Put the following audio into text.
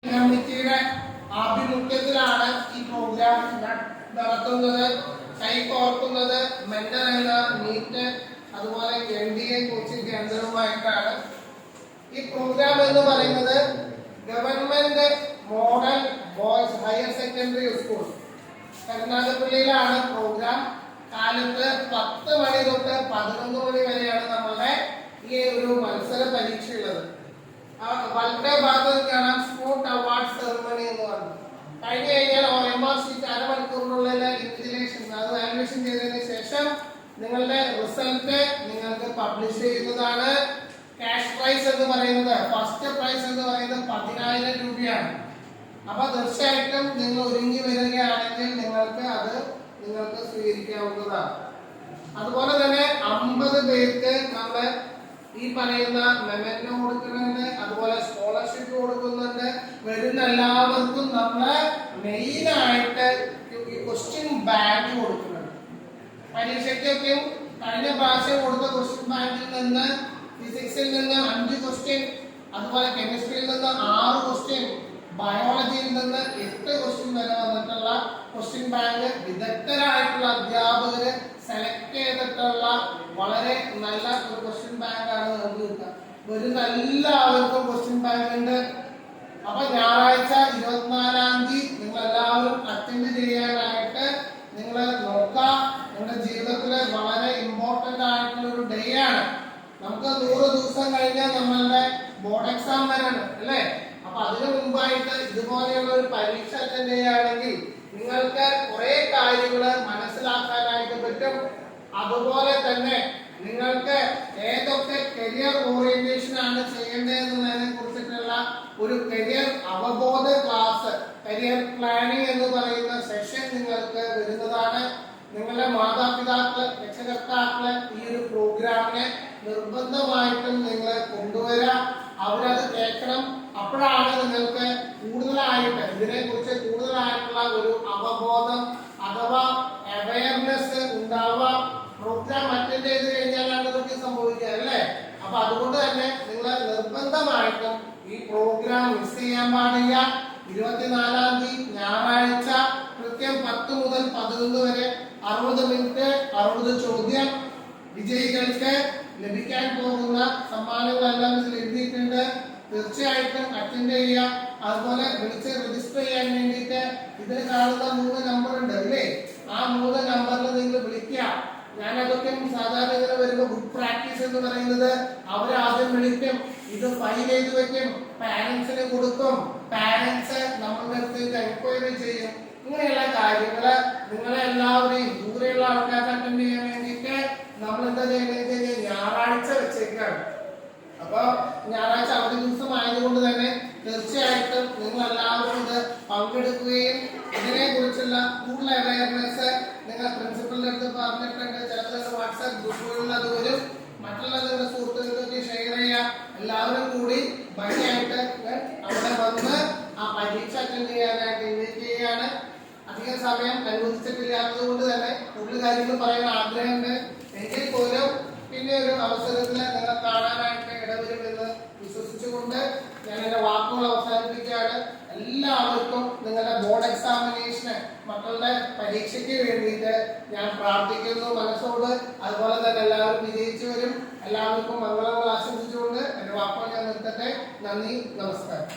കമ്മിറ്റിയുടെ ആഭിമുഖ്യത്തിലാണ് ഈ പ്രോഗ്രാം നടത്തുന്നത്. കൈകോർക്കുന്നത് മെന്റർ എന്ന മീറ്റ് അതുപോലെ NDA കോച്ചിങ് കേന്ദ്രവുമായിട്ടാണ്. ഈ പ്രോഗ്രാം എന്ന് പറയുന്നത് government model boys higher secondary school കരുനാഗപ്പള്ളിയിലാണ് പ്രോഗ്രാം. കാലത്ത് 10 മണി തൊട്ട് 11 മണി വരെയാണ് നമ്മളുടെ ഈ ഒരു മത്സര പരീക്ഷ ഉള്ളത്. വളരെ ഭാഗത്ത് കാണാം സ്പോർട്ട് അവാർഡ് സെറമണി എന്ന് പറഞ്ഞു. കഴിഞ്ഞു കഴിഞ്ഞാൽ OMR ഷീറ്റ് അരമണിക്കൂറിനുള്ളിൽ ഇൻവിജിലേഷൻ അത് വാല്യുവേഷൻ ചെയ്തതിനു ശേഷം നിങ്ങളുടെ റിസൾട്ട് നിങ്ങൾക്ക് പബ്ലിഷ് ചെയ്യുന്നതാണ്. ക്യാഷ് പ്രൈസ് എന്ന് പറയുന്നത് ഫസ്റ്റ് പ്രൈസ് എന്ന് പറയുന്നത് 10,000 രൂപയാണ്. അപ്പൊ തീർച്ചയായിട്ടും നിങ്ങൾ ഒരുങ്ങി വരികയാണെങ്കിൽ നിങ്ങൾക്ക് സ്വീകരിക്കാവുന്നതാണ്. അതുപോലെ തന്നെ 50 പേർക്ക് നമ്മൾ ഈ പറയുന്ന മെമന്റോ കൊടുക്കുന്നുണ്ട്, അതുപോലെ സ്കോളർഷിപ്പ് കൊടുക്കുന്നുണ്ട്. വരുന്ന എല്ലാവർക്കും നമ്മള് മെയിൻ ആയിട്ട് ഈ ക്വസ്റ്റ്യൻ ബാങ്ക് കൊടുക്കുന്നുണ്ട്. പരീക്ഷയ്ക്കൊക്കെ കഴിഞ്ഞ പ്രാവശ്യം കൊടുത്ത ക്വസ്റ്റ്യൻ ബാങ്കിൽ നിന്ന് ഫിസിക്സിൽ നിന്ന് 5 ക്വസ്റ്റ്യൻ, അതുപോലെ കെമിസ്ട്രിയിൽ നിന്ന് 6 ക്വസ്റ്റ്യൻ, ബയോളജിയിൽ നിന്ന് 8 ക്വസ്റ്റ്യൻ വരെ വന്നിട്ടുള്ള ക്വസ്റ്റ്യൻ ബാങ്ക് വിദഗ്ധരായിട്ടുള്ള അധ്യാപകര് സെലക്ട് ചെയ്തിട്ടുള്ള വളരെ നല്ല ഒരു ക്വസ്റ്റ്യൻ ബാങ്ക് ആണ് നമുക്ക് കിട്ടുക. വരുന്ന എല്ലാവർക്കും ക്വസ്റ്റ്യൻ ബാങ്ക് ഉണ്ട്. അപ്പൊ ഞായറാഴ്ച 24-ാം തീയതി നിങ്ങൾ എല്ലാവരും അറ്റൻഡ് ചെയ്യാനായിട്ട് നിങ്ങൾ നോക്കാം. നിങ്ങളുടെ ജീവിതത്തിലെ വളരെ ഇമ്പോർട്ടന്റ് ആയിട്ടുള്ള ഒരു ഡേ ആണ്. നമുക്ക് 100 ദിവസം കഴിഞ്ഞാൽ നമ്മളുടെ ബോർഡ് എക്സാം വരാണ് അല്ലേ? അപ്പൊ അതിനു മുമ്പായിട്ട് ഇതുപോലെയുള്ള ഒരു പരീക്ഷ അറ്റൻഡ് ചെയ്യുകയാണെങ്കിൽ നിങ്ങൾക്ക് കുറെ കാര്യങ്ങൾ മനസ്സിലാക്കാനായിട്ട് പറ്റും. അതുപോലെ തന്നെ നിങ്ങൾക്ക് ഏതൊക്കെ കരിയർ ഓറിയന്റേഷൻ ആണ് ചെയ്യേണ്ടതെന്നതിനെ കുറിച്ചിട്ടുള്ള ഒരു കരിയർ അവബോധ ക്ലാസ്, കരിയർ പ്ലാനിംഗ് എന്ന് പറയുന്ന സെഷൻ നിങ്ങൾക്ക് വരുന്നതാണ്. നിങ്ങളുടെ മാതാപിതാക്കള്, രക്ഷകർത്താക്കള് ഈ ഒരു പ്രോഗ്രാമിനെ നിർബന്ധമായിട്ടും നിങ്ങൾ കൊണ്ടുവരാം. അവരത് കേൾക്കണം. അപ്പോഴാണ് നിങ്ങൾക്ക് കൂടുതലായിട്ട് ഇതിനെ കുറിച്ച് കൂടുതലായിട്ടുള്ള ഒരു അവബോധം അഥവാ അവയർനെസ് ഉണ്ടാവുക. പ്രോഗ്രാം അറ്റൻഡ് ചെയ്ത് കഴിഞ്ഞാലാണ് ഇതൊക്കെ സംഭവിക്കുക അല്ലേ? അപ്പൊ അതുകൊണ്ട് തന്നെ നിങ്ങൾ നിർബന്ധമായിട്ടും ഈ പ്രോഗ്രാം മിസ് ചെയ്യാൻ പാടില്ല. 24-ാം തീയതി ഞായറാഴ്ച കൃത്യം 10 മുതൽ 11 വരെ 60 മിനിറ്റ് 60 ചോദ്യം. വിജയികൾക്ക് ലഭിക്കാൻ പോകുന്ന സമ്മാനങ്ങളെല്ലാം ഇതിൽ എഴുതിയിട്ടുണ്ട്. തീർച്ചയായിട്ടും അറ്റൻഡ് ചെയ്യുക. അതുപോലെ വിളിച്ച് രജിസ്റ്റർ ചെയ്യാൻ വേണ്ടിയിട്ട് ഇതിൽ കാണുന്ന 3 നമ്പർ ഉണ്ട് അല്ലേ? ആ 3 നമ്പറിൽ നിങ്ങൾ വിളിക്കുക. ഞാൻ അതൊക്കെ സാധാരണ ഇങ്ങനെ വരുമ്പോൾ ഗുഡ് പ്രാക്ടീസ് എന്ന് പറയുന്നത് അവരാദ്യം വിളിക്കും, ഇത് ഫയൽ ചെയ്ത് വെക്കും, പാരന്റ്സിന് കൊടുക്കും, പാരന്റ്സ് നമ്മളുടെ അടുത്തേക്ക് എൻക്വയറി ചെയ്യും. ഇങ്ങനെയുള്ള കാര്യങ്ങള് നിങ്ങളെ എല്ലാവരെയും ദൂരെയുള്ള ആൾക്കാർക്ക് അറ്റൻഡ് ചെയ്യാൻ വേണ്ടിയിട്ട് നമ്മൾ എന്താ ചെയ്യുന്നത് ഞായറാഴ്ച വെച്ചേക്കാണ്. അപ്പൊ ഞായറാഴ്ച അവധി ദിവസം ആയതുകൊണ്ട് തന്നെ തീർച്ചയായിട്ടും നിങ്ങൾ എല്ലാവരും ഇത് പങ്കെടുക്കുകയും ഇതിനെ കുറിച്ചുള്ള കൂടുതൽ അവയർനെസ് നിങ്ങൾ പ്രിൻസിപ്പലിന്റെ അടുത്ത് പറഞ്ഞിട്ടുണ്ട്. ചിലപ്പോൾ വാട്സാപ്പ് ഗ്രൂപ്പുകളിൽ അത് വരും. മറ്റുള്ള നിങ്ങളുടെ സുഹൃത്തുക്കൾക്ക് ഷെയർ ചെയ്യാം. എല്ലാവരും കൂടി ഭംഗിയായിട്ട് അവിടെ വന്ന് ആ പരീക്ഷ അറ്റൻഡ് ചെയ്യാനായിട്ട് ഇൻവൈറ്റ് ചെയ്യുകയാണ്. അധികം സമയം അനുവദിച്ചിട്ടില്ലാത്തത് കൊണ്ട് തന്നെ കൂടുതൽ കാര്യങ്ങൾ പറയാൻ ആഗ്രഹമുണ്ട്. എങ്കിൽ പോലും പിന്നെ ഒരു അവസരത്തിൽ നിങ്ങളെ കാണാനായിട്ട് ഇടവരുമെന്ന് വിശ്വസിച്ചുകൊണ്ട് ഞാൻ എന്റെ വാക്കുകൾ അവസാനിപ്പിക്കുകയാണ്. എല്ലാവർക്കും നിങ്ങളുടെ ബോർഡ് എക്സാമിനേഷന് മക്കളുടെ പരീക്ഷയ്ക്ക് വേണ്ടിയിട്ട് ഞാൻ പ്രാർത്ഥിക്കുന്നു മനസ്സോട്. അതുപോലെ തന്നെ എല്ലാവരും വിജയിച്ചു വരും. എല്ലാവർക്കും മംഗളങ്ങൾ ആശംസിച്ചുകൊണ്ട് എന്റെ വാക്കുകൾ ഞാൻ നിർത്തട്ടെ. നന്ദി, നമസ്കാരം.